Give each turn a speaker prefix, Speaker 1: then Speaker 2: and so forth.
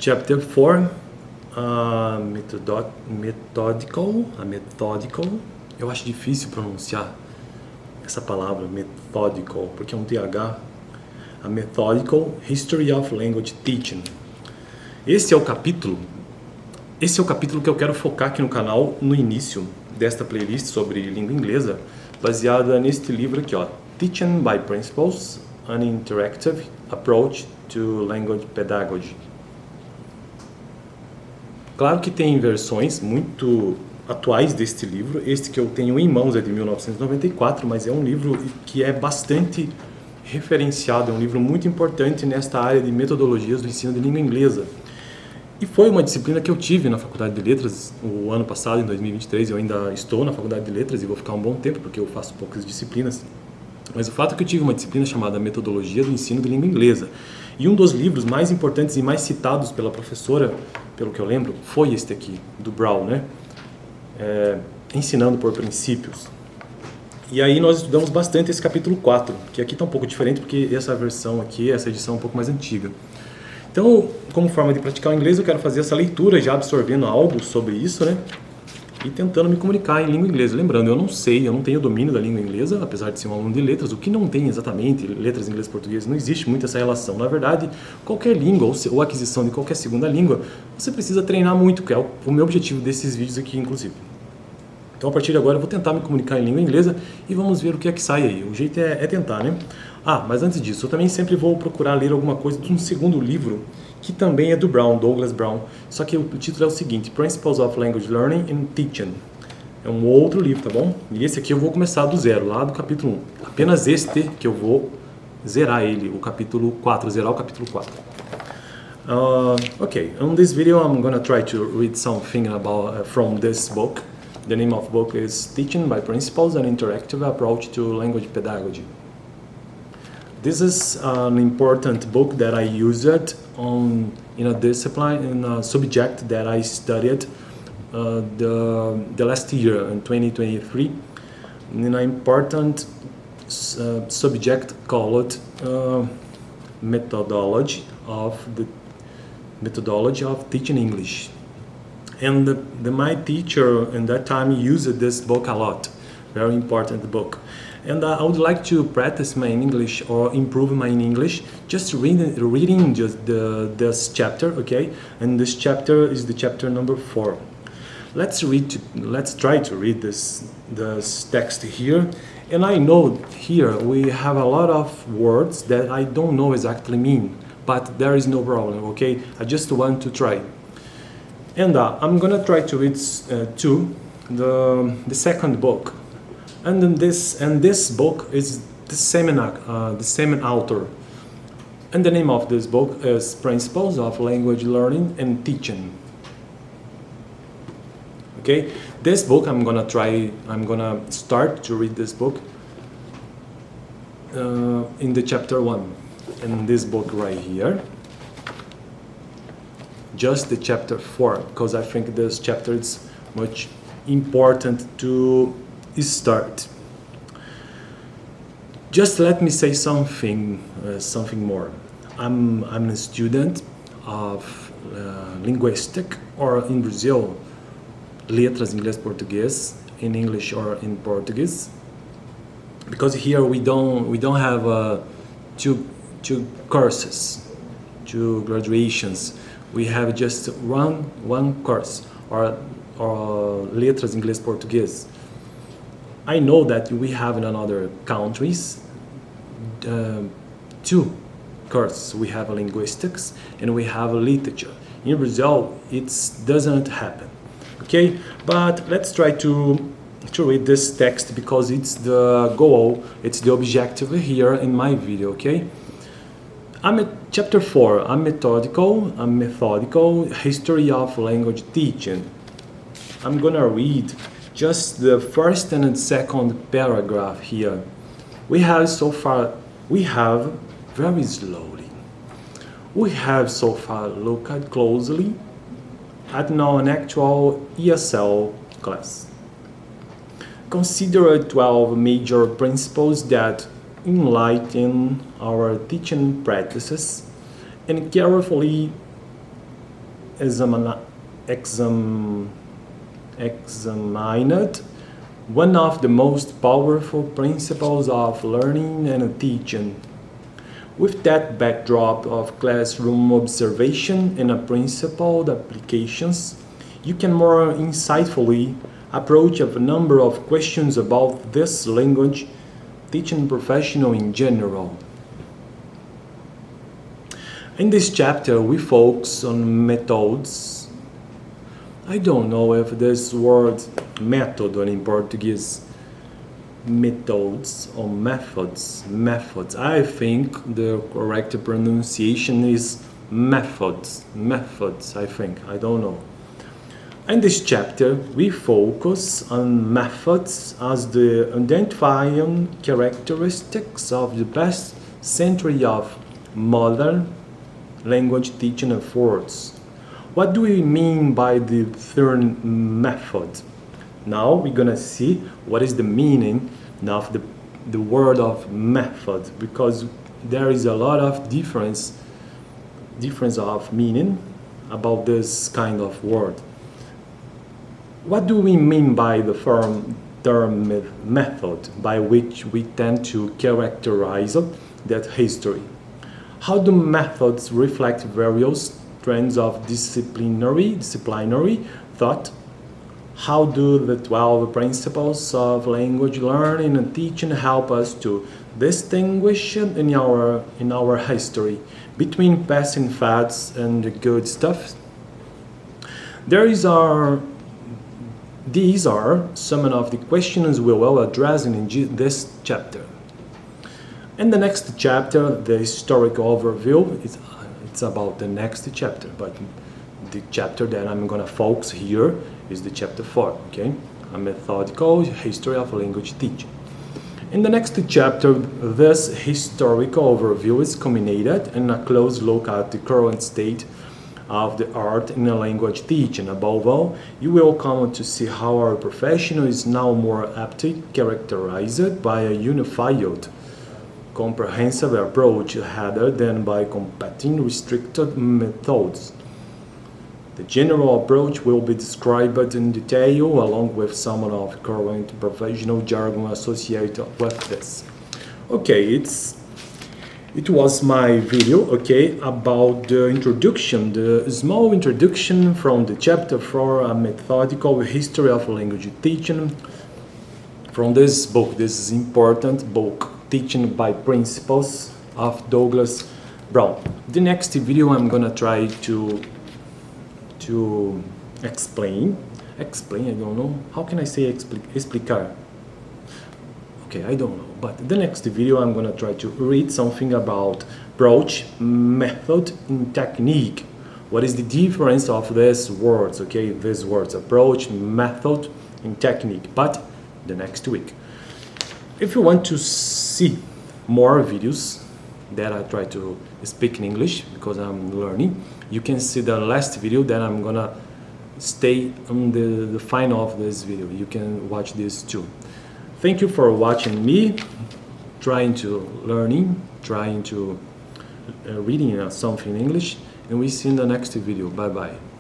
Speaker 1: Chapter 4, methodical. Eu acho difícil pronunciar essa palavra, methodical, porque é um TH. A Methodical History of Language Teaching. Esse é o capítulo que eu quero focar aqui no canal no início desta playlist sobre língua inglesa, baseada neste livro aqui, ó, Teaching by Principles, an Interactive Approach to Language Pedagogy. Claro que tem versões muito atuais deste livro. Este que eu tenho em mãos é de 1994, mas é um livro que é bastante referenciado, é um livro muito importante nesta área de metodologias do ensino de língua inglesa. E foi uma disciplina que eu tive na Faculdade de Letras o ano passado, em 2023. Eu ainda estou na Faculdade de Letras e vou ficar um bom tempo, porque eu faço poucas disciplinas. Mas o fato é que eu tive uma disciplina chamada Metodologia do Ensino de Língua Inglesa. E um dos livros mais importantes e mais citados pela professora, pelo que eu lembro, foi este aqui, do Brown, né? Ensinando por Princípios. E aí nós estudamos bastante esse capítulo 4, que aqui está um pouco diferente, porque essa versão aqui, essa edição é um pouco mais antiga. Então, como forma de praticar o inglês, eu quero fazer essa leitura, já absorvendo algo sobre isso, né? E tentando me comunicar em língua inglesa. Lembrando, eu não tenho domínio da língua inglesa, apesar de ser um aluno de letras. O que não tem exatamente, letras, inglês, português, não existe muito essa relação. Na verdade, qualquer língua, ou aquisição de qualquer segunda língua, você precisa treinar muito, que é o meu objetivo desses vídeos aqui, inclusive. Então, a partir de agora, eu vou tentar me comunicar em língua inglesa e vamos ver o que é que sai aí. O jeito é tentar, né? Mas antes disso, eu também sempre vou procurar ler alguma coisa de um segundo livro, que também é do Brown, Douglas Brown. Só que o título é o seguinte, Principles of Language Learning and Teaching. É um outro livro, tá bom? E esse aqui eu vou começar do zero, lá do capítulo 1. Apenas este que eu vou zerar ele, o capítulo 4, zerar o capítulo 4. Okay, in this video I'm gonna try to read something about from this book. The name of the book is Teaching by Principles, an Interactive Approach to Language Pedagogy. This is an important book that I used in a discipline, in a subject that I studied the last year, in 2023, in an important subject called methodology of teaching English. And my teacher in that time used this book a lot, very important book. And I would like to practice my English or improve my English just reading just this chapter, okay? And this chapter is the chapter number 4. Let's try to read this text here. And I know here we have a lot of words that I don't know exactly mean, but there is no problem, okay? I just want to try. And I'm gonna try to read the second book, and this book is the same author, and the name of this book is Principles of Language Learning and Teaching. Okay, this book I'm gonna start to read this book in the chapter 1, in this book right here. Just the chapter 4, because I think this chapter is much important to start. Just let me say something more. I'm a student of linguistic, or in Brazil, letras, inglês, português, in English or in Portuguese, because here we don't have two courses, two graduations. We have just one course, or letras, inglês, português. I know that we have in other countries 2 courses. We have linguistics and we have literature. In Brazil, it doesn't happen. Okay, but let's try to read this text, because it's the goal, it's the objective here in my video. Okay. Chapter 4, a methodical history of language teaching. I'm gonna read just the first and second paragraph here. We have very slowly, looked closely at an actual ESL class. Consider 12 major principles that enlighten our teaching practices and carefully examined one of the most powerful principles of learning and teaching. With that backdrop of classroom observation and principled applications, you can more insightfully approach a number of questions about this language teaching professional in general. In this chapter, we focus on methods. I don't know if this word method in Portuguese, methods or methods. I think the correct pronunciation is methods, I think, I don't know. In this chapter, we focus on methods as the identifying characteristics of the past century of modern language teaching efforts. What do we mean by the term method? Now we're gonna see what is the meaning of the word of method, because there is a lot of difference of meaning about this kind of word. What do we mean by the term method, by which we tend to characterize that history? How do methods reflect various trends of disciplinary thought? How do the 12 principles of language learning and teaching help us to distinguish in our history between passing fads and the good stuff? These are some of the questions we will address in this chapter. In the next chapter, the historical overview, it's about the next chapter, but the chapter that I'm going to focus here is the chapter 4, okay? A methodical history of language teaching. In the next chapter, this historical overview is culminated in a close look at the current state of the art in language teaching. Above all, you will come to see how our profession is now more aptly characterized by a unified, comprehensive approach rather than by competing restricted methods. The general approach will be described in detail along with some of the current professional jargon associated with this. Okay, it was my video, okay, about the introduction, the small introduction from the chapter 4, A Methodical History of Language Teaching, from this book. This is important book, Teaching by Principles of Douglas Brown. The next video I'm gonna try to explain, I don't know, how can I say explicar? Okay, I don't know, but the next video I'm gonna try to read something about approach, method, and technique. What is the difference of these words, okay, these words, approach, method, and technique, but the next week. If you want to see more videos that I try to speak in English, because I'm learning, you can see the last video that I'm gonna stay on the final of this video. You can watch this too. Thank you for watching me, trying to reading something in English, and we see in the next video. Bye bye.